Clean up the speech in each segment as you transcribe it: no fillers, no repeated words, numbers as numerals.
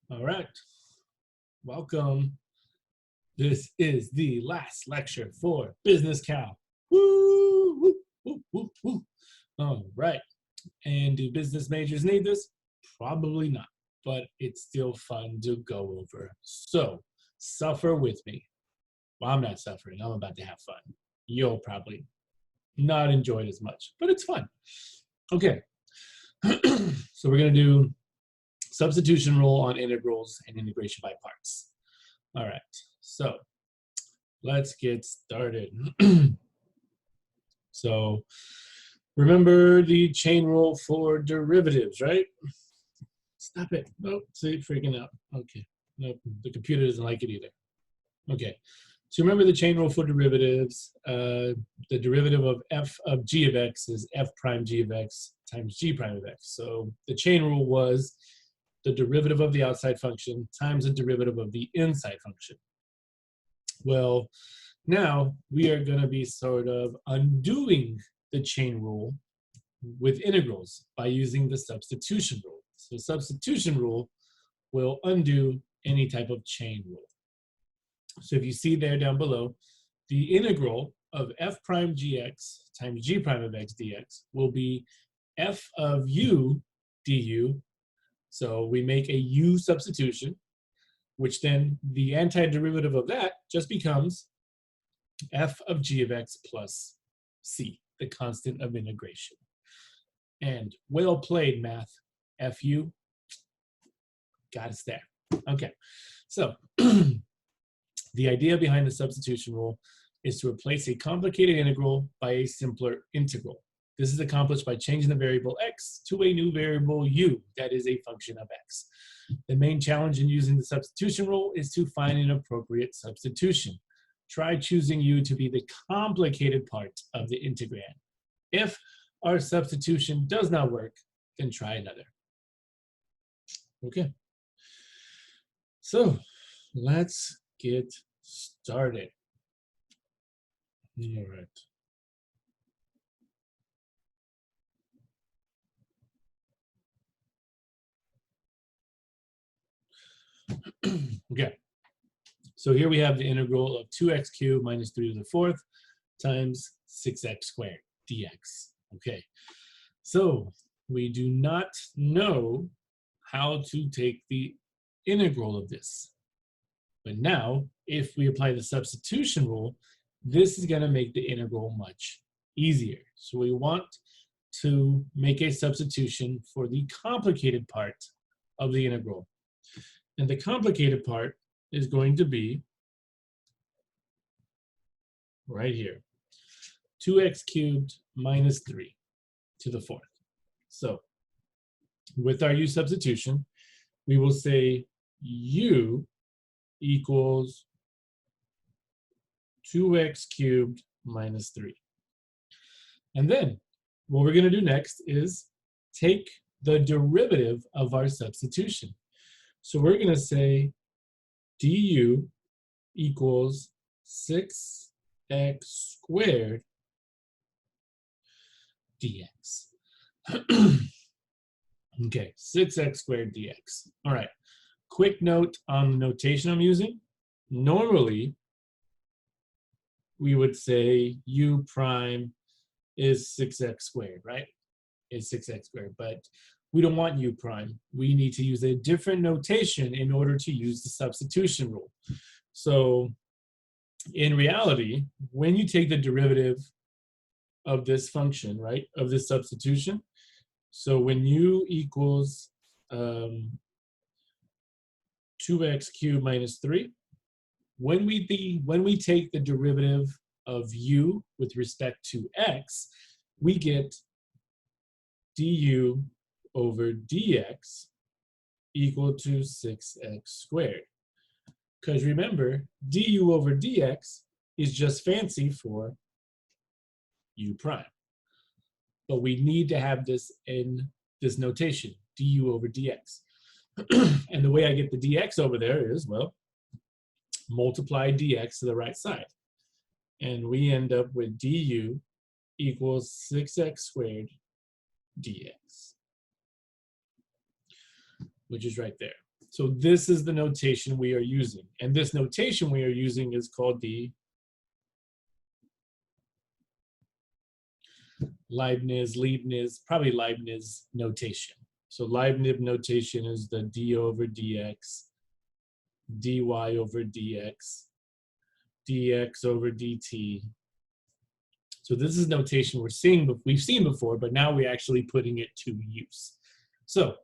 All right, welcome. This is the last lecture for Business Cal. Woo, woo, woo, woo, woo. All right, and do business majors need this? Probably not, but it's still fun to go over. So suffer with me. Well, I'm not suffering. I'm about to have fun. You'll probably not enjoy it as much, but it's fun. Okay, so we're going to do substitution rule on integrals and integration by parts. All right, so let's get started. So remember the chain rule for derivatives, right? Stop it. Oh, see, freaking out. Okay. Nope, the computer doesn't like it either. Okay. So remember the chain rule for derivatives. The derivative of f of g of x is f prime g of x times g prime of x. So the chain rule was the derivative of the outside function times the derivative of the inside function. Well, now we are going to be sort of undoing the chain rule with integrals by using the substitution rule. So substitution rule will undo any type of chain rule. So if you see there down below, the integral of f prime gx times g prime of x dx will be f of u du. So we make a u substitution, which then the antiderivative of that just becomes f of g of x plus c, the constant of integration. And well played, math. Fu, got us there. Okay, so the idea behind the substitution rule is to replace a complicated integral by a simpler integral. This is accomplished by changing the variable x to a new variable u that is a function of x. The main challenge in using the substitution rule is to find an appropriate substitution. Try choosing u to be the complicated part of the integrand. If our substitution does not work, then try another. Okay. So let's get started. All right. Okay, so here we have the integral of 2x cubed minus 3 to the fourth times 6x squared dx. Okay, so we do not know how to take the integral of this. But now, if we apply the substitution rule, this is going to make the integral much easier. So we want to make a substitution for the complicated part of the integral. And the complicated part is going to be right here, 2x cubed minus 3 to the fourth. So with our u substitution, we will say u equals 2x cubed minus 3. And then what we're going to do next is take the derivative of our substitution. So we're going to say du equals 6x squared dx. Okay, 6x squared dx. All right, quick note on the notation I'm using. Normally, we would say u prime is 6x squared, right? Is 6x squared, but we don't want u prime. We need to use a different notation in order to use the substitution rule. So in reality, when you take the derivative of this function, right, of this substitution, so when u equals 2x cubed minus 3, when we take the derivative of u with respect to x, we get du over dx equal to 6x squared. Because remember, du over dx is just fancy for u prime. But we need to have this in this notation, du over dx. And the way I get the dx over there is, well, multiply dx to the right side. And we end up with du equals 6x squared dx, which is right there. So this is the notation we are using. And this notation we are using is called the Leibniz notation. So Leibniz notation is the d over dx, dy over dx, dx over dt. So this is notation we've seen before, but now we're actually putting it to use. So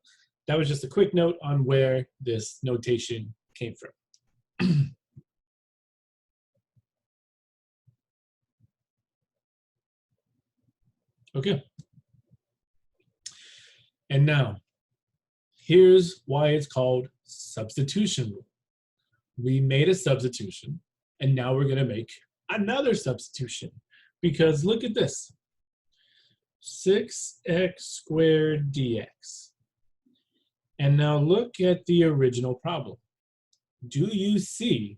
that was just a quick note on where this notation came from. Okay. And now, here's why it's called substitution rule. We made a substitution, and now we're going to make another substitution. Because look at this. 6x squared dx. And now look at the original problem. Do you see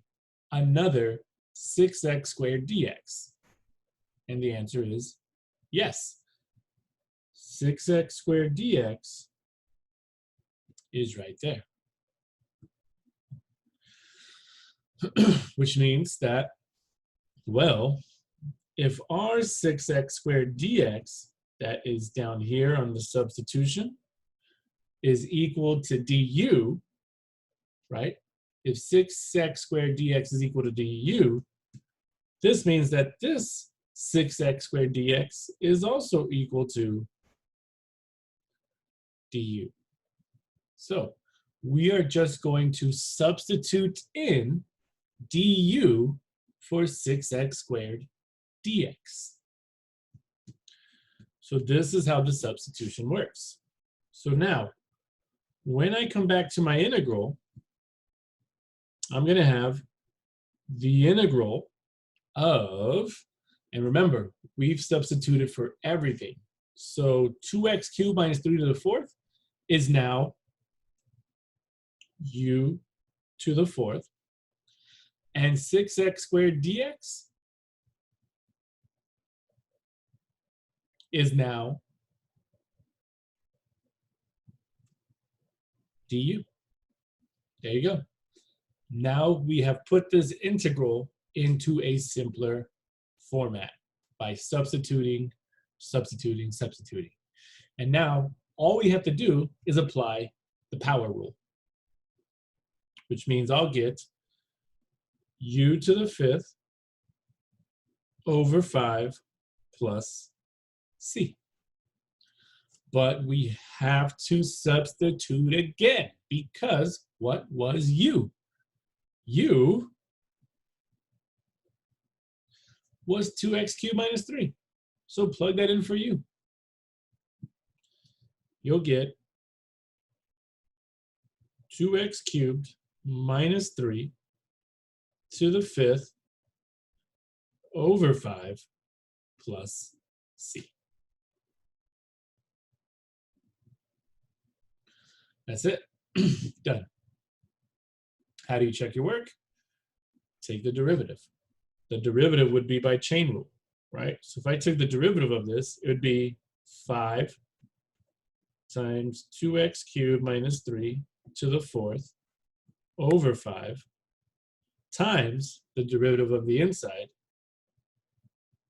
another 6x squared dx? And the answer is yes. 6x squared dx is right there. Which means that, well, if our 6x squared dx, that is down here on the substitution, is equal to du, right? If 6x squared dx is equal to du, this means that this 6x squared dx is also equal to du. So we are just going to substitute in du for 6x squared dx. So this is how the substitution works. So now, when I come back to my integral, I'm going to have the integral of, and remember, we've substituted for everything. So 2x cubed minus 3 to the fourth is now u to the fourth. And 6x squared dx is now du. There you go. Now we have put this integral into a simpler format by substituting. And now all we have to do is apply the power rule, which means I'll get u to the fifth over 5 plus c. But we have to substitute again because what was u? U was 2x cubed minus 3. So plug that in for u. You'll get 2x cubed minus 3 to the fifth over 5 plus c. That's it. Done. How do you check your work? Take the derivative. The derivative would be by chain rule, right? So if I took the derivative of this, it would be 5 times 2x cubed minus 3 to the fourth over 5 times the derivative of the inside,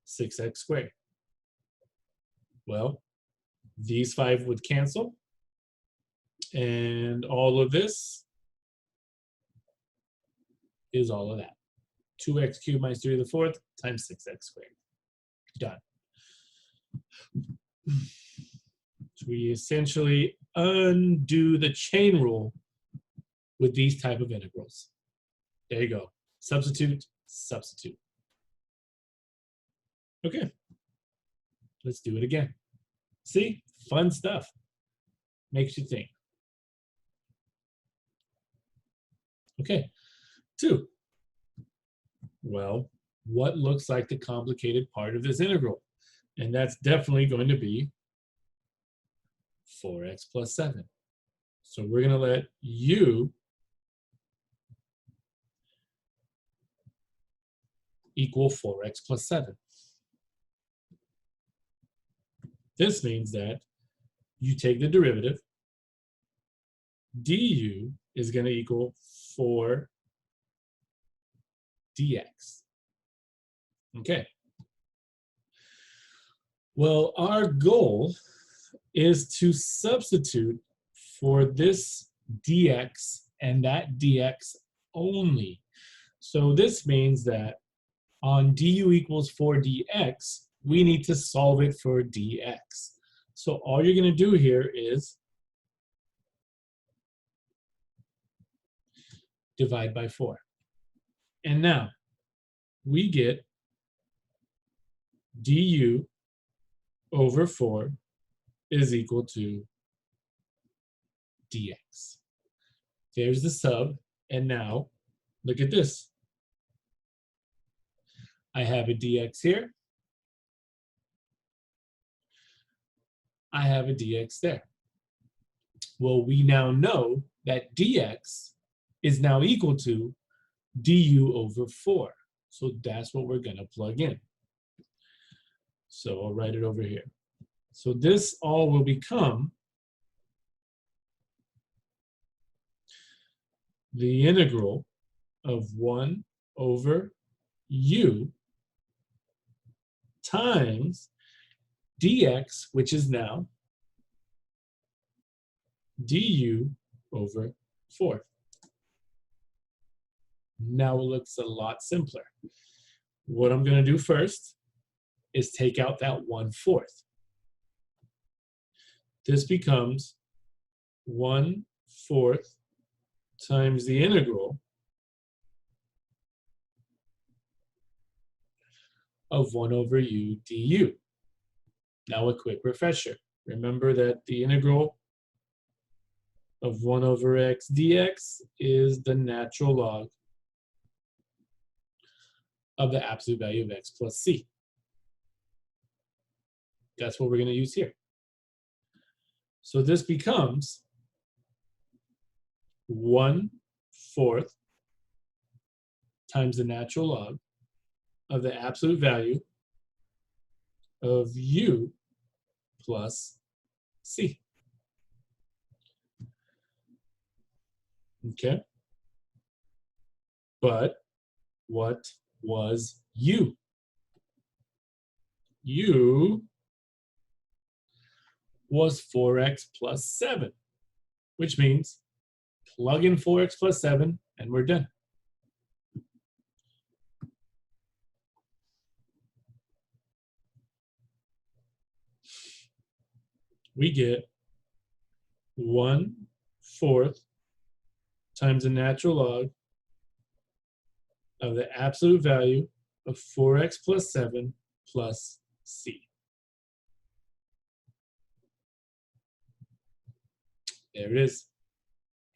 6x squared. Well, these 5 would cancel, and all of this is all of that. 2x cubed minus 3 to the fourth times 6x squared. Done. So we essentially undo the chain rule with these type of integrals. There you go. Substitute, substitute. Okay. Let's do it again. See? Fun stuff. Makes you think. Okay. 2. Well, what looks like the complicated part of this integral? And that's definitely going to be 4x plus 7. So we're going to let u equal 4x plus 7. This means that you take the derivative, du is going to equal 4 dx. Okay. Well, our goal is to substitute for this dx and that dx only. So this means that on du equals 4 dx, we need to solve it for dx. So all you're going to do here is divide by 4. And now we get du over 4 is equal to dx. There's the sub, and now look at this. I have a dx here. I have a dx there. Well, we now know that dx is now equal to du over 4. So that's what we're going to plug in. So I'll write it over here. So this all will become the integral of 1 over u times dx, which is now du over 4. Now it looks a lot simpler. What I'm going to do first is take out that 1/4. This becomes 1/4 times the integral of 1 over u du. Now a quick refresher. Remember that the integral of 1 over x dx is the natural log of the absolute value of x plus c. That's what we're going to use here. So this becomes 1/4 times the natural log of the absolute value of u plus c. Okay? But what was u? U was 4x plus 7, which means plug in 4x plus 7 and we're done. We get 1/4 times the natural log of the absolute value of 4x plus 7 plus c. There it is.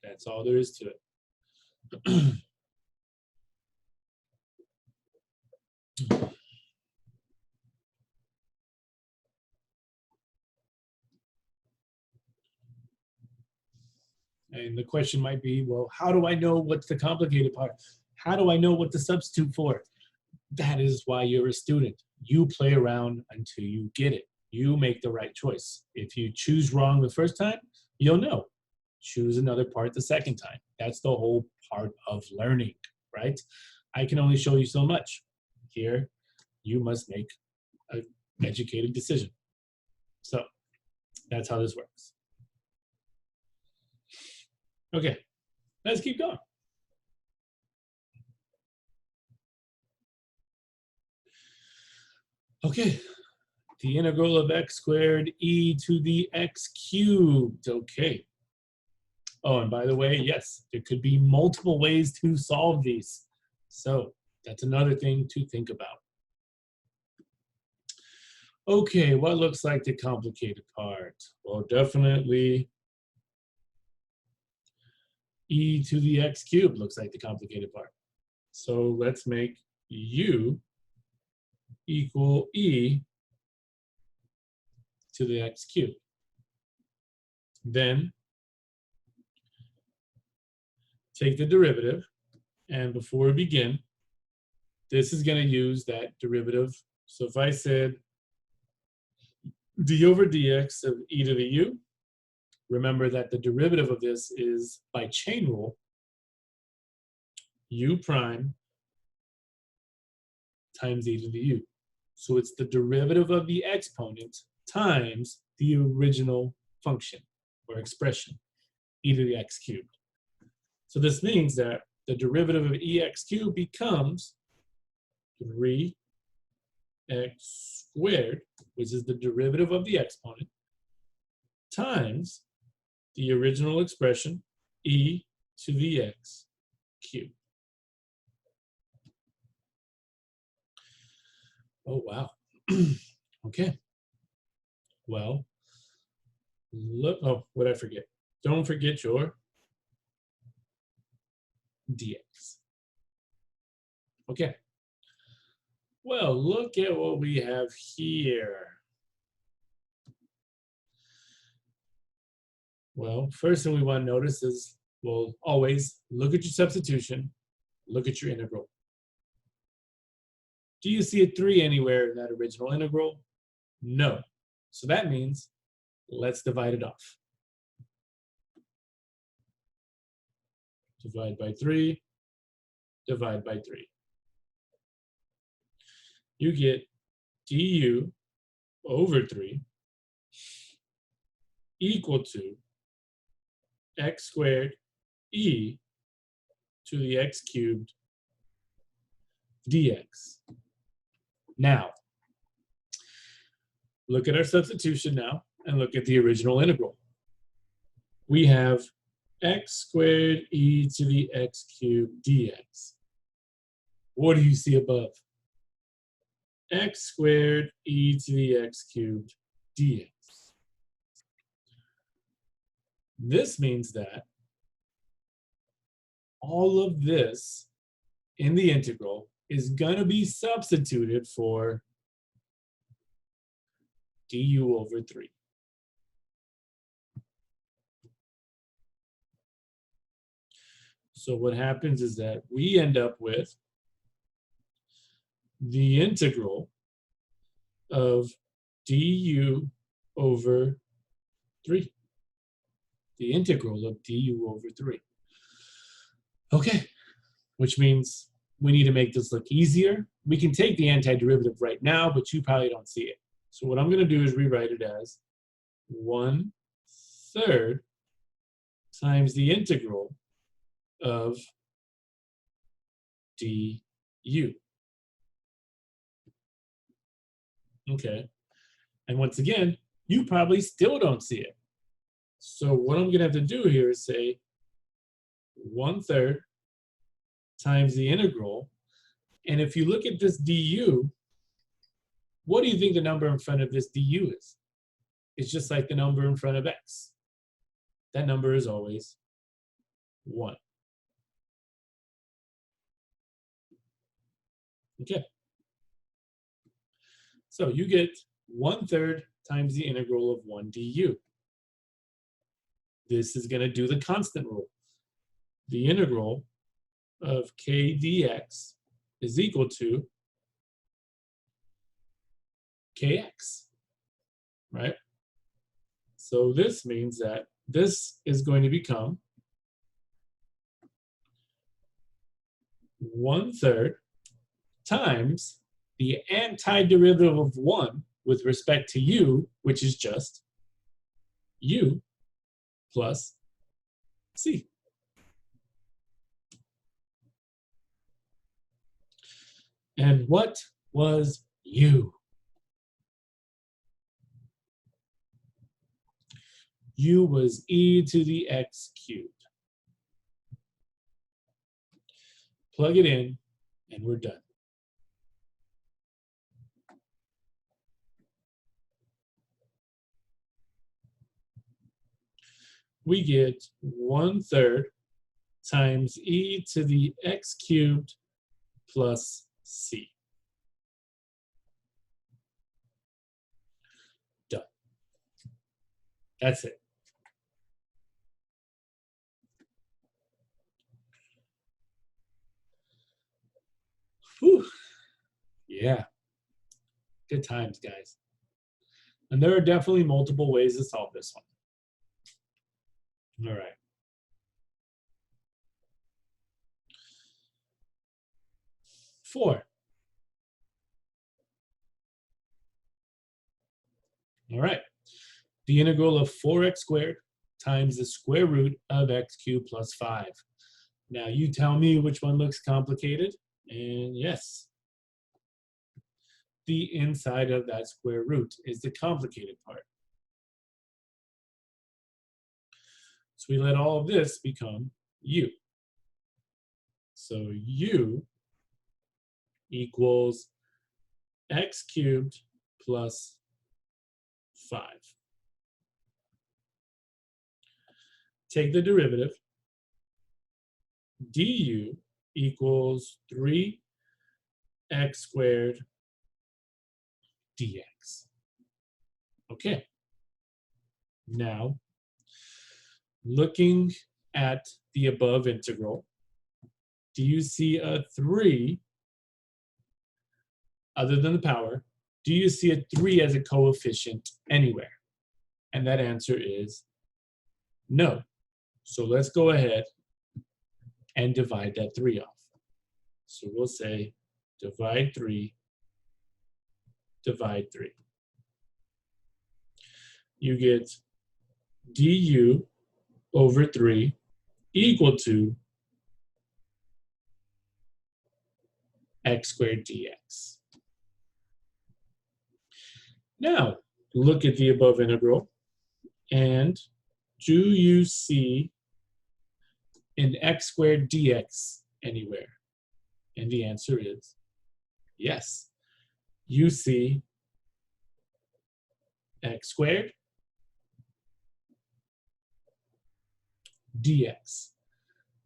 That's all there is to it. And the question might be, well, how do I know what's the complicated part? How do I know what to substitute for? That is why you're a student. You play around until you get it. You make the right choice. If you choose wrong the first time, you'll know. Choose another part the second time. That's the whole part of learning, right? I can only show you so much. Here, you must make an educated decision. So that's how this works. Okay, let's keep going. Okay, the integral of x squared e to the x cubed. Okay. Oh, and by the way, yes, there could be multiple ways to solve these. So that's another thing to think about. Okay, what looks like the complicated part? Well, definitely e to the x cubed looks like the complicated part. So let's make u equal e to the x cubed. Then take the derivative, and before we begin, this is going to use that derivative. So if I said d over dx of e to the u, remember that the derivative of this is, by chain rule, u prime times e to the u. So it's the derivative of the exponent times the original function or expression, e to the x cubed. So this means that the derivative of ex cubed becomes 3x squared, which is the derivative of the exponent, times the original expression, e to the x cubed. Oh, wow. Okay. Well, look, oh, what did I forget? Don't forget your dx. Okay. Well, look at what we have here. Well, first thing we want to notice is, well, always look at your substitution, look at your integral. Do you see a 3 anywhere in that original integral? No. So that means let's divide it off. Divide by 3, divide by 3. You get du over 3 equal to x squared e to the x cubed dx. Now, look at our substitution now and look at the original integral. We have x squared e to the x cubed dx. What do you see above? X squared e to the x cubed dx. This means that all of this in the integral is going to be substituted for du over 3. So what happens is that we end up with the integral of du over 3. The integral of du over 3. Okay, which means we need to make this look easier. We can take the antiderivative right now, but you probably don't see it. So what I'm going to do is rewrite it as 1/3 times the integral of du. Okay, and once again, you probably still don't see it. So what I'm going to have to do here is say 1/3 times the integral. And if you look at this du, what do you think the number in front of this du is? It's just like the number in front of x. That number is always 1. Okay. So you get 1/3 times the integral of 1 du. This is going to do the constant rule. The integral of k dx is equal to kx, right? So this means that this is going to become 1/3 times the antiderivative of 1 with respect to u, which is just u plus c. And what was u? U was e to the x cubed. Plug it in, and we're done. We get 1/3 times e to the x cubed plus c. Done. That's it. Whew. Yeah. Good times, guys. And there are definitely multiple ways to solve this one. All right. Four. All right. The integral of 4x squared times the square root of x cubed plus 5. Now you tell me which one looks complicated, and yes, the inside of that square root is the complicated part. So we let all of this become u. So u equals x cubed plus 5. Take the derivative. Du equals 3x squared dx. Okay. Now, looking at the above integral, do you see a 3 other than the power? Do you see a 3 as a coefficient anywhere? And that answer is no. So let's go ahead and divide that 3 off. So we'll say divide 3, divide 3. You get du over 3 equal to x squared dx. Now, look at the above integral, and do you see an x squared dx anywhere? And the answer is yes. You see x squared dx.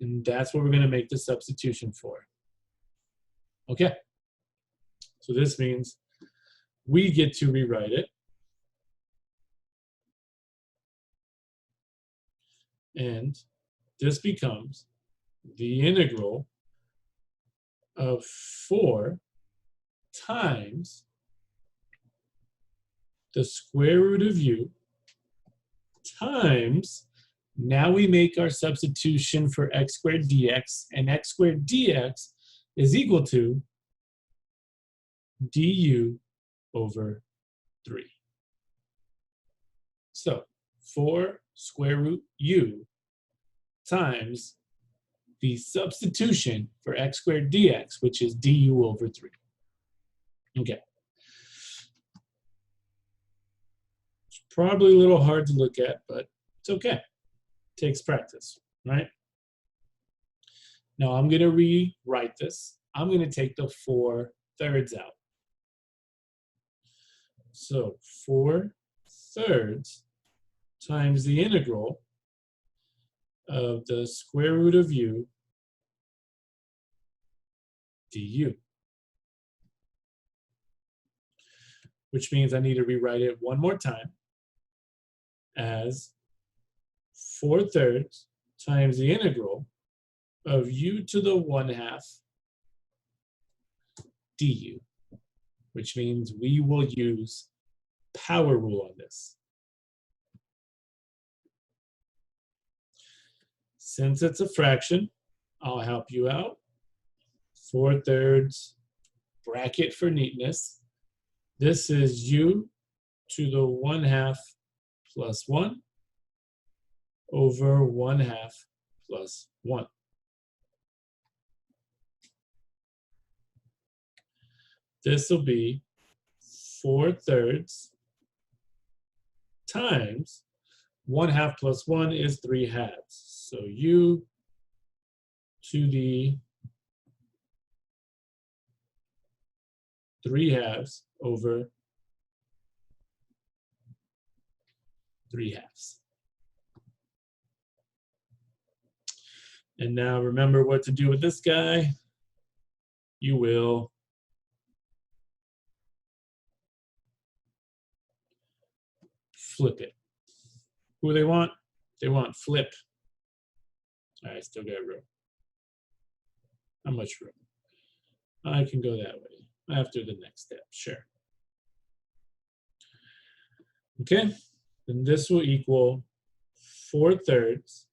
And that's what we're going to make the substitution for. Okay. So this means we get to rewrite it. And this becomes the integral of 4 times the square root of u times, now we make our substitution for x squared dx, and x squared dx is equal to du over 3. So 4 square root u times the substitution for x squared dx, which is du over 3. Okay. It's probably a little hard to look at, but it's okay. It takes practice, right? Now I'm going to rewrite this. I'm going to take the 4/3 out. So 4/3 times the integral of the square root of u du. Which means I need to rewrite it one more time as 4/3 times the integral of u to the 1/2 du, which means we will use power rule on this. Since it's a fraction, I'll help you out. 4/3 bracket for neatness. This is u to the 1/2 plus 1 over 1/2 plus 1. This will be 4/3 times 1/2 plus 1 is 3/2. So u to the 3/2 over 3/2. And now remember what to do with this guy. You will flip it. Who do they want? They want flip. All right, still got room. How much room? I can go that way after the next step, sure. Okay, then this will equal 4/3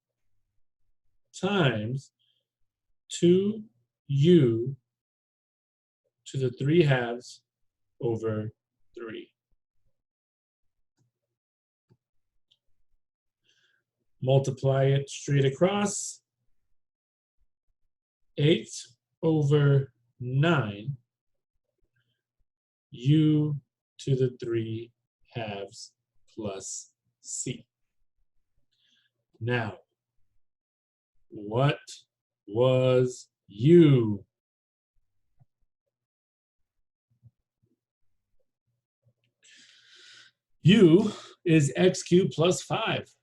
times 2u to the 3/2 over 3. Multiply it straight across. 8/9 u to the 3/2 plus c. Now, what was u? U is x cubed plus 5.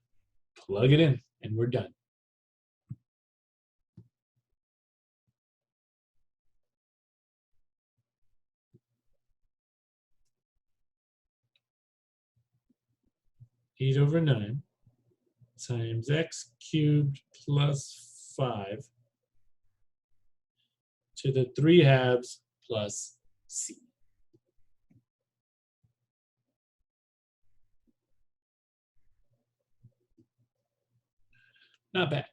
Plug it in, and we're done. Eight over 9 times x cubed plus 5 to the 3/2 plus c. Not bad.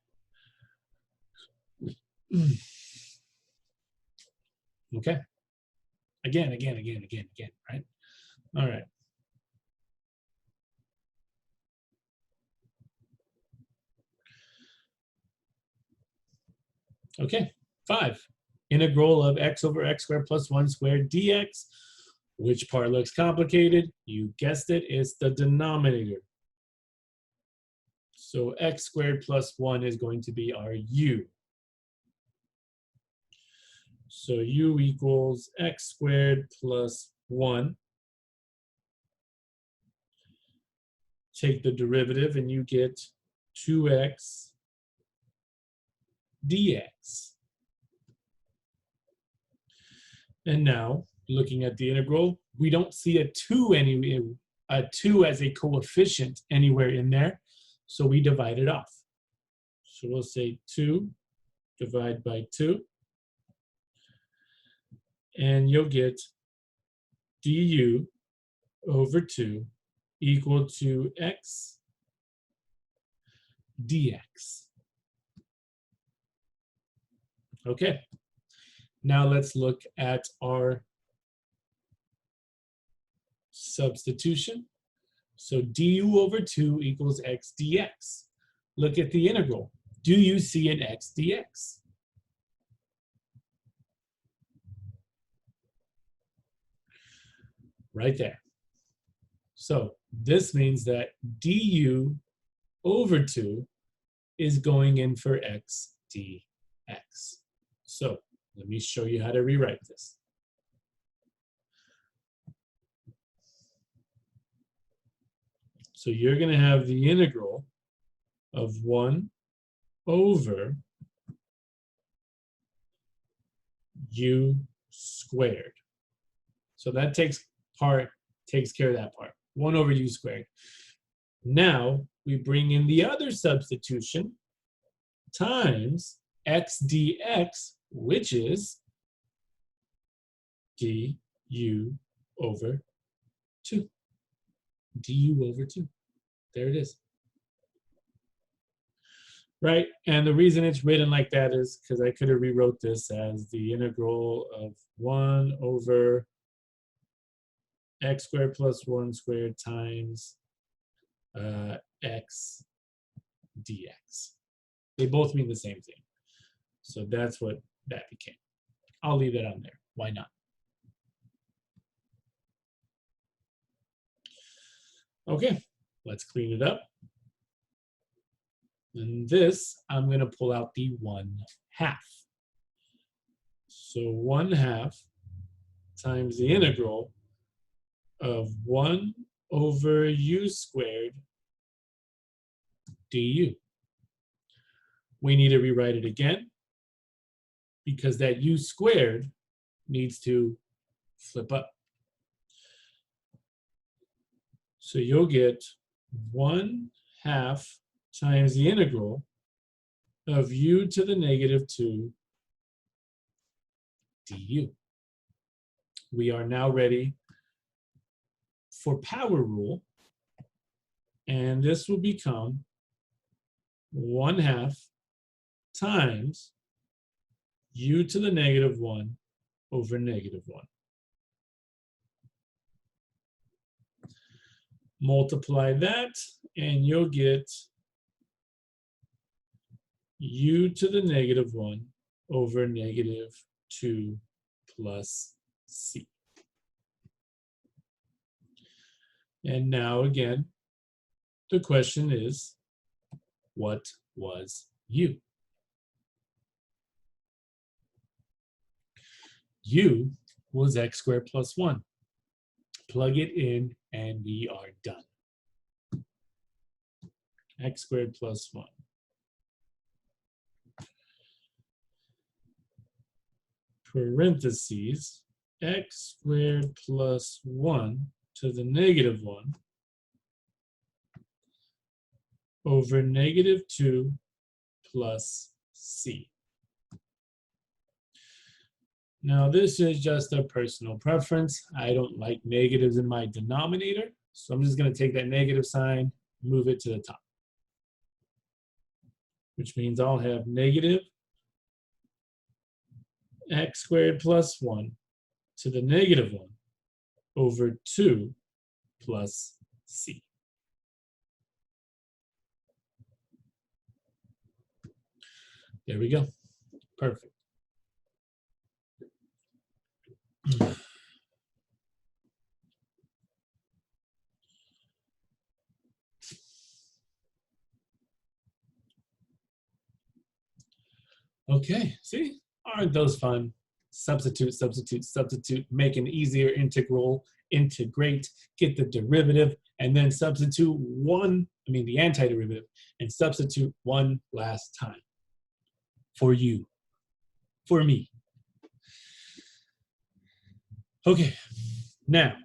Okay. Again, right? All right. Okay, 5. Integral of x over x squared plus 1 squared dx. Which part looks complicated? You guessed it, it's the denominator. So x squared plus 1 is going to be our u. So u equals x squared plus 1. Take the derivative and you get 2x dx. And now, looking at the integral, we don't see a 2 as a coefficient anywhere in there, so we divide it off. So we'll say 2 divide by 2, and you'll get du over 2 equal to x dx. Okay, now let's look at our substitution. So du over 2 equals x dx. Look at the integral. Do you see an x dx? Right there. So this means that du over 2 is going in for x dx. So let me show you how to rewrite this. So you're going to have the integral of 1 over u squared. So that takes care of that part. 1 over u squared. Now we bring in the other substitution times x dx, which is du over 2. Du over 2. There it is. Right? And the reason it's written like that is because I could have rewrote this as the integral of 1 over x squared plus 1 squared times x dx. They both mean the same thing. So that's what that became. I'll leave that on there. Why not? Okay, let's clean it up. And this, I'm going to pull out the 1/2. So 1/2 times the integral of 1 over u squared du. We need to rewrite it again because that u squared needs to flip up. So you'll get 1/2 times the integral of u to the negative 2 du. We are now ready for power rule, and this will become 1/2 times u to the negative 1 over negative 1. Multiply that, and you'll get u to the negative 1 over negative 2 plus c. And now again, the question is, what was u? U was x squared plus 1. Plug it in, and we are done. X squared plus 1. Parentheses, x squared plus 1 to the negative 1 over negative 2 plus c. Now, this is just a personal preference. I don't like negatives in my denominator, so I'm just going to take that negative sign, move it to the top, which means I'll have negative x squared plus 1 to the negative 1 over 2 plus c. There we go. Perfect. Okay, see? Aren't those fun? Substitute, substitute, substitute, make an easier integral, integrate, get the derivative, and then substitute the antiderivative, and substitute one last time. For you. For me. Okay, now,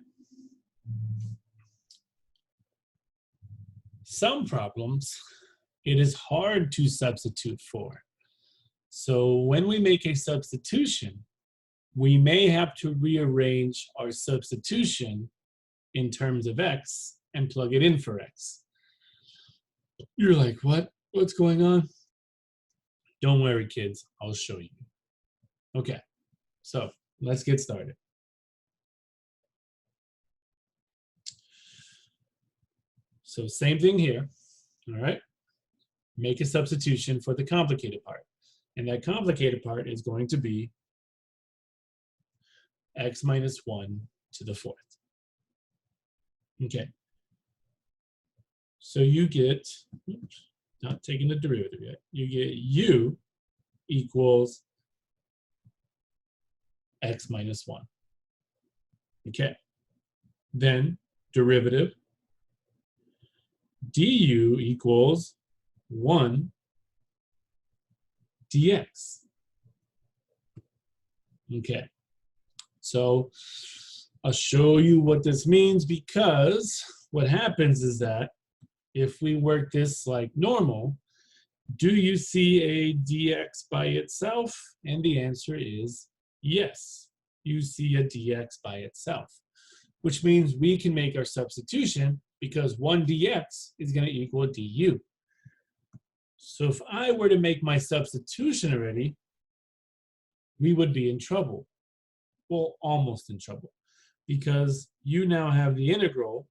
some problems, it is hard to substitute for. So when we make a substitution, we may have to rearrange our substitution in terms of x and plug it in for x. You're like, what? What's going on? Don't worry, kids. I'll show you. Okay, so let's get started. So same thing here, all right? Make a substitution for the complicated part. And that complicated part is going to be x minus 1 to the 4th. Okay. So you get, not taking the derivative yet, you get u equals x minus 1. Okay. Then derivative du equals 1 dx. Okay, so I'll show you what this means, because what happens is that if we work this like normal, do you see a dx by itself? And the answer is yes, you see a dx by itself, which means we can make our substitution because 1 dx is going to equal du. So if I were to make my substitution already, we would be in trouble. Well, almost in trouble, because you now have the integral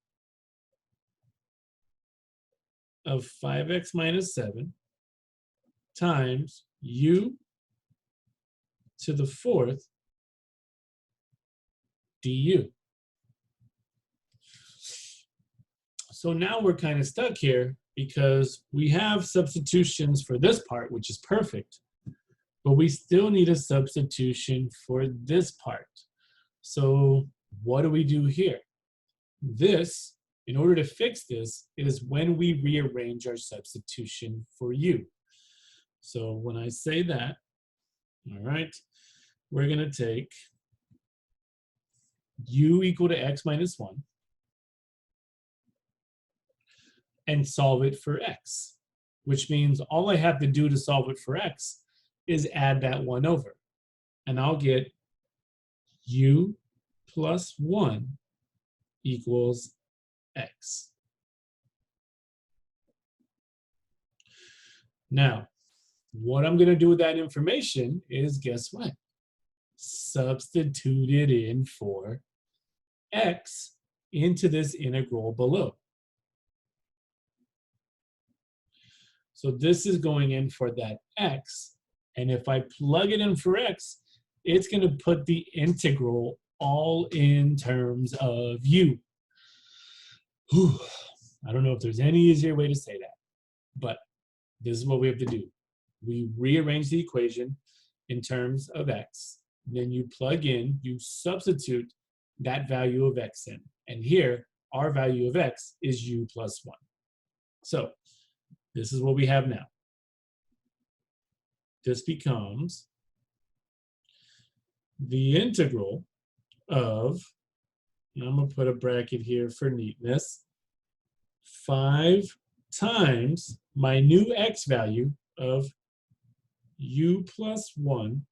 of 5x minus 7 times u to the 4th du. So now we're kind of stuck here, because we have substitutions for this part, which is perfect, but we still need a substitution for this part. So what do we do here? This, in order to fix this, is when we rearrange our substitution for u. So when I say that, all right, we're going to take u equal to x minus 1, and solve it for x, which means all I have to do to solve it for x is add that 1 over, and I'll get u plus 1 equals x. Now, what I'm going to do with that information is, guess what? Substitute it in for x into this integral below. So this is going in for that x, and if I plug it in for x, it's going to put the integral all in terms of u. Whew. I don't know if there's any easier way to say that, but this is what we have to do. We rearrange the equation in terms of x, then you plug in, you substitute that value of x in, and here our value of x is u plus 1. So this is what we have now. This becomes the integral of, and I'm going to put a bracket here for neatness, 5 times my new x value of u plus 1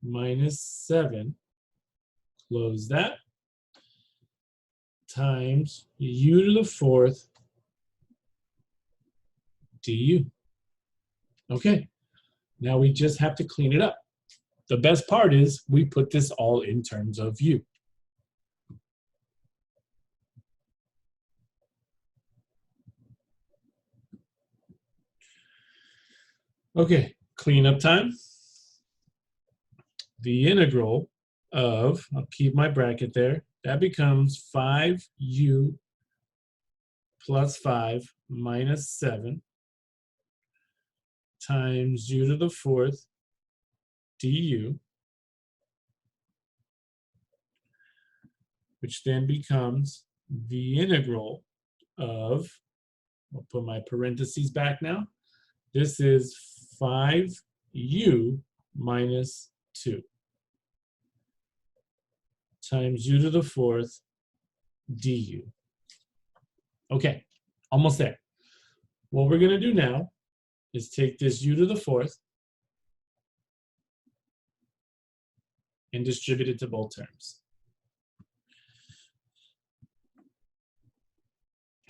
minus 7, close that, times u to the 4th du. Okay, now we just have to clean it up. The best part is we put this all in terms of u. Okay, cleanup time. The integral of, I'll keep my bracket there, that becomes 5u plus 5 minus 7 times u to the 4th du, which then becomes the integral of, I'll put my parentheses back now, this is 5u minus 2 times u to the 4th du. Okay, almost there. What we're going to do now is take this u to the 4th and distribute it to both terms,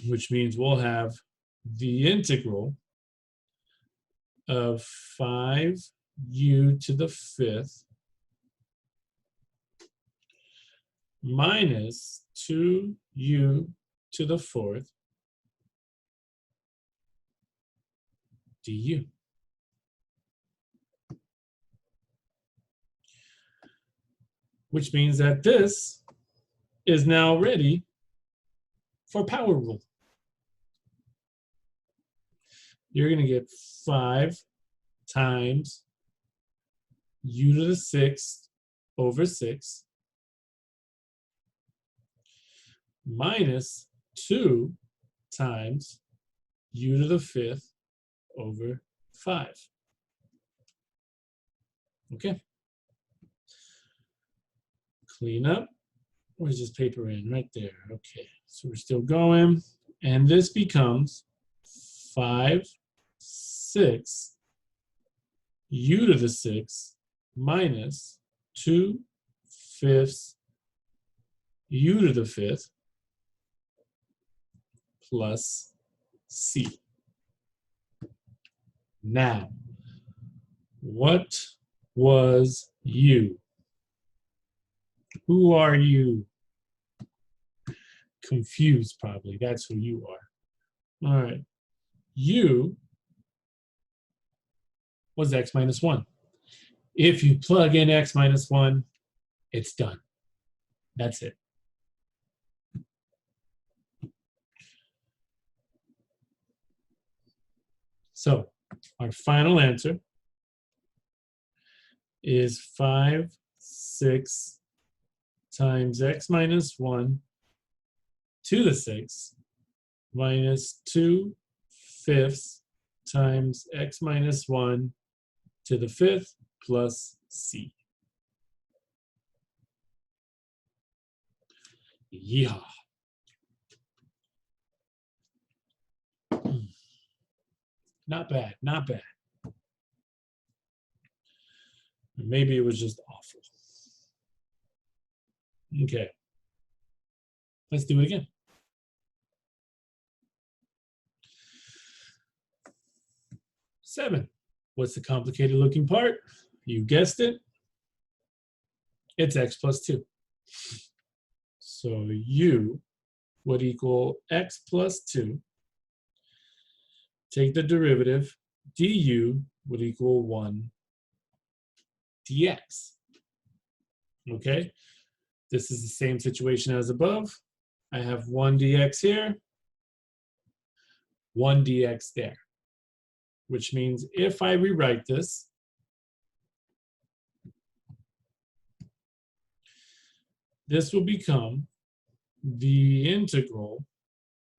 which means we'll have the integral of 5u to the 5th minus 2u to the 4th du. Which means that this is now ready for power rule. You're going to get 5 times u to the 6th over 6 minus 2 times u to the 5th over 5. Okay. Clean up. Where's this paper in? Right there. Okay. So we're still going. And this becomes 5, 6 u to the 6th minus 2/5 u to the 5th plus c. Now, what was u? Who are you? Confused, probably. That's who you are. All right. U was x minus 1. If you plug in x minus 1, it's done. That's it. So our final answer is 5, 6 times x minus 1 to the 6th minus 2/5 times x minus 1 to the 5th plus c. Yeehaw. Not bad, not bad. Maybe it was just awful. Okay. Let's do it again. 7. What's the complicated looking part? You guessed it. It's x plus 2. So u would equal x plus 2. Take the derivative. Du would equal 1 dx. Okay? This is the same situation as above. I have 1 dx here, 1 dx there. Which means if I rewrite this, this will become the integral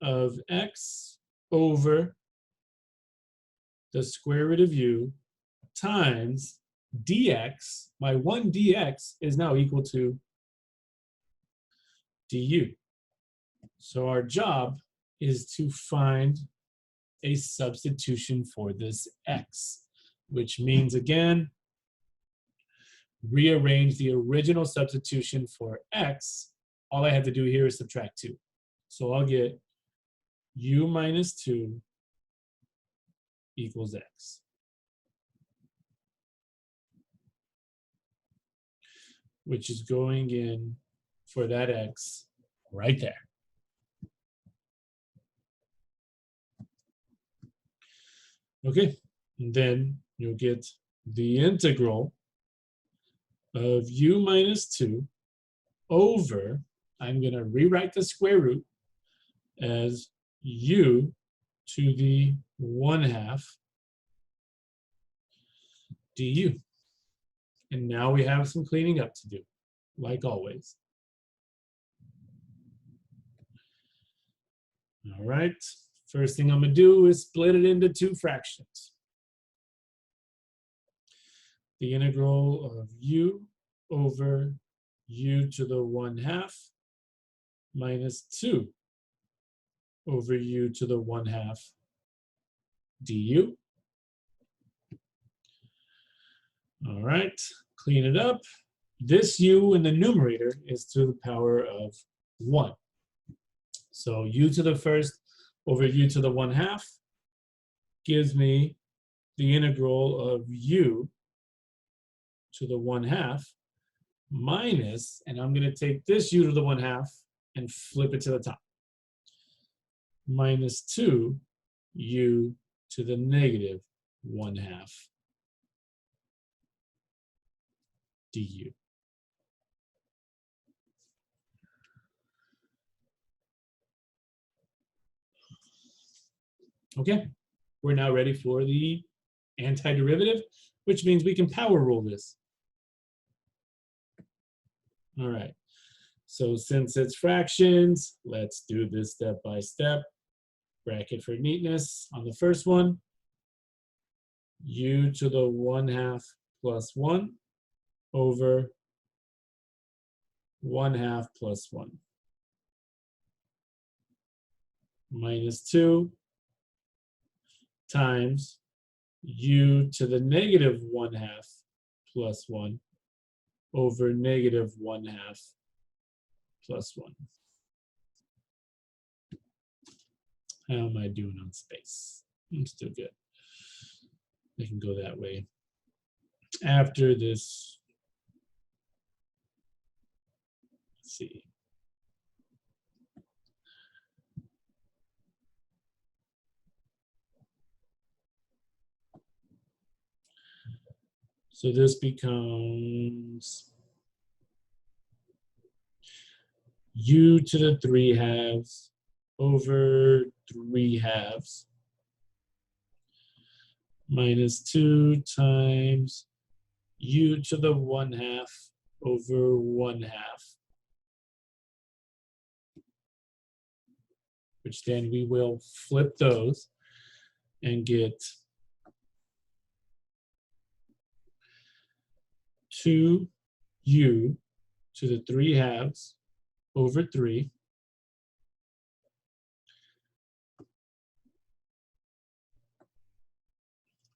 of x over the square root of u times dx. My 1 dx is now equal to du. So our job is to find a substitution for this x, which means, again, rearrange the original substitution for x. All I have to do here is subtract 2. So I'll get u minus 2 equals x. Which is going in for that x right there. Okay, and then you'll get the integral of u minus 2 over, I'm going to rewrite the square root as u to the 1/2 du. And now we have some cleaning up to do, like always. All right, first thing I'm going to do is split it into 2 fractions. The integral of u over u to the 1/2 minus 2 over u to the 1/2 du. All right, clean it up. This u in the numerator is to the power of 1. So u to the first over u to the 1/2 gives me the integral of u to the 1/2 minus, and I'm going to take this u to the 1/2 and flip it to the top, minus 2 u to the negative 1/2 du. Okay, we're now ready for the antiderivative, which means we can power rule this. All right, so since it's fractions, let's do this step by step. Bracket for neatness on the first one, u to the 1/2 plus 1 over 1/2 plus 1 minus 2 times u to the negative 1/2 plus 1 over negative 1/2 plus 1. How am I doing on space? I'm still good. I can go that way. After this, let's see. So this becomes u to the 3/2 over 3/2 minus 2 times u to the 1/2 over 1/2, which then we will flip those and get 2u to the 3/2 over 3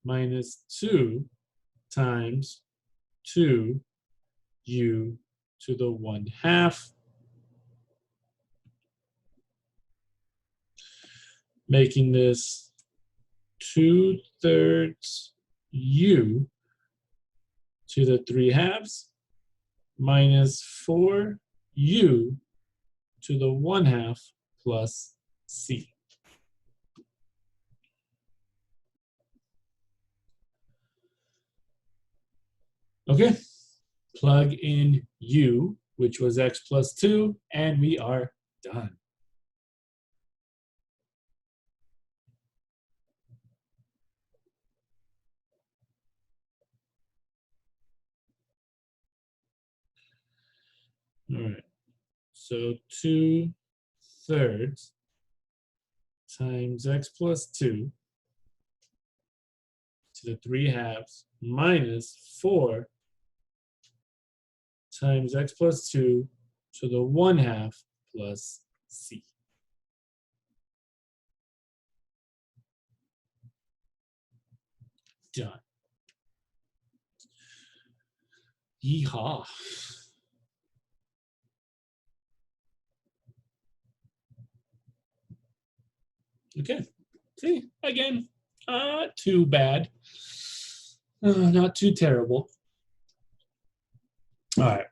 minus 2 times 2u to the 1/2, making this 2/3 u to the 3/2 minus 4u to the 1/2 plus c. Okay, plug in u, which was x plus 2, and we are done. All right, so 2/3 times x plus 2 to the 3/2 minus 4 times x plus 2 to the 1/2 plus c. Done. Yeehaw. Okay, see, again, not too bad. Not too terrible. All right.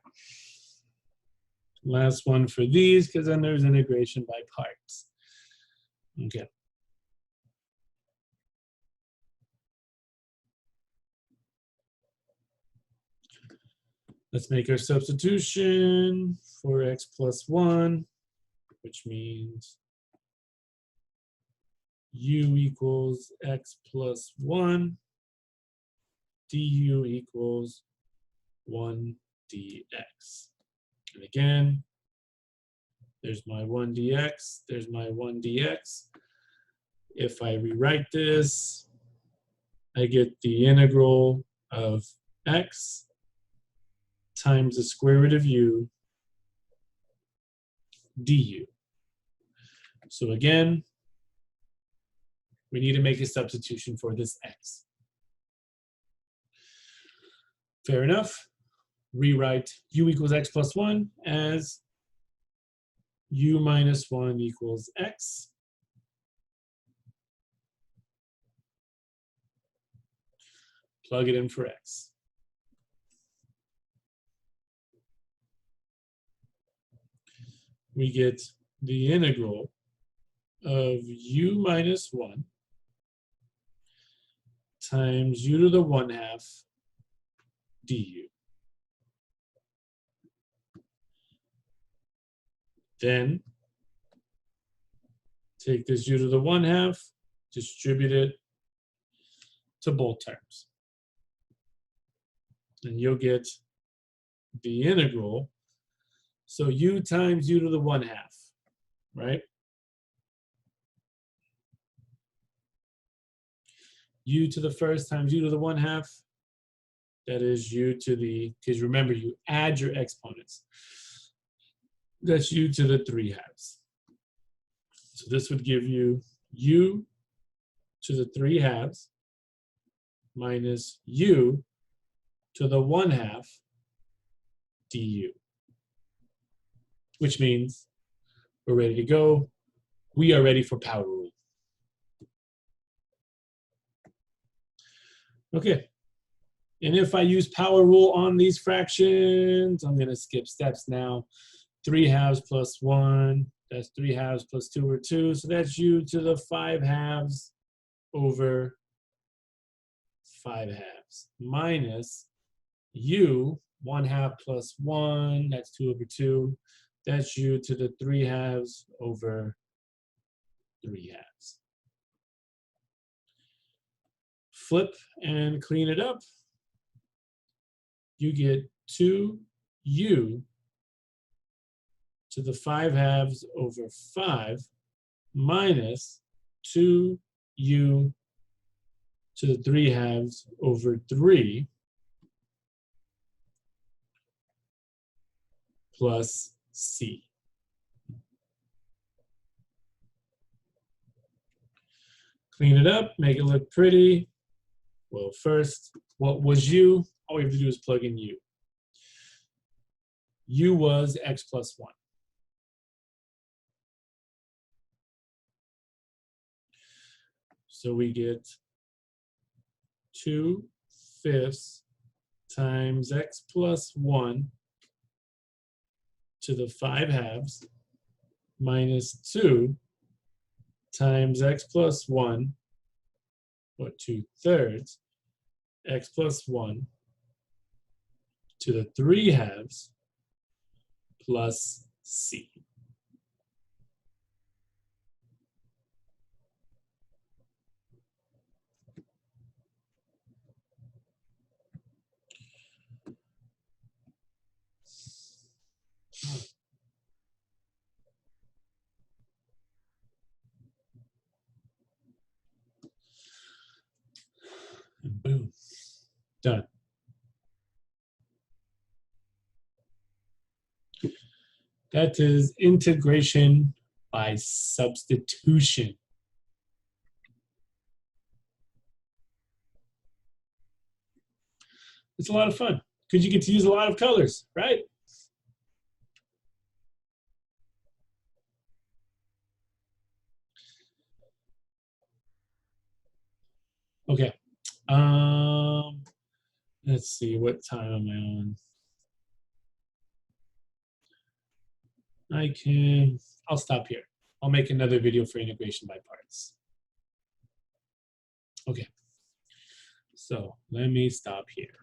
Last one for these, because then there's integration by parts. Okay. Let's make our substitution for x plus 1, which means u equals x plus 1, du equals 1 dx. And again, there's my 1 dx, there's my 1 dx. If I rewrite this, I get the integral of x times the square root of u du. So again, we need to make a substitution for this x. Fair enough. Rewrite u equals x plus 1 as u minus 1 equals x. Plug it in for x. We get the integral of u minus 1 times u to the 1/2 du. Then take this u to the 1/2, distribute it to both terms. And you'll get the integral. So u times u to the 1/2, right? U to the first times u to the 1/2. That is u to the, because remember, you add your exponents. That's u to the 3/2. So this would give you u to the 3/2 minus u to the 1/2 du. Which means we're ready to go. We are ready for power rule. Okay. And if I use power rule on these fractions, I'm going to skip steps now. 3/2 plus 1, that's 3/2 plus 2 over 2. So that's u to the 5/2 over 5/2 minus u 1/2 plus 1, that's 2 over 2. That's u to the 3/2 over 3/2. Flip and clean it up. You get 2u to the 5/2 over 5 minus 2u to the 3/2 over 3 plus c. Clean it up, make it look pretty. Well, first, what was u? All we have to do is plug in u. U was x plus 1. So we get 2/5 times x plus 1 to the 5/2 minus 2 times x plus 1, or 2/3, x plus 1 to the 3/2 plus c. And boom, done. That is integration by substitution. It's a lot of fun because you get to use a lot of colors, right? Okay. Let's see, what time am I on? I'll stop here. I'll make another video for integration by parts. Okay. So let me stop here.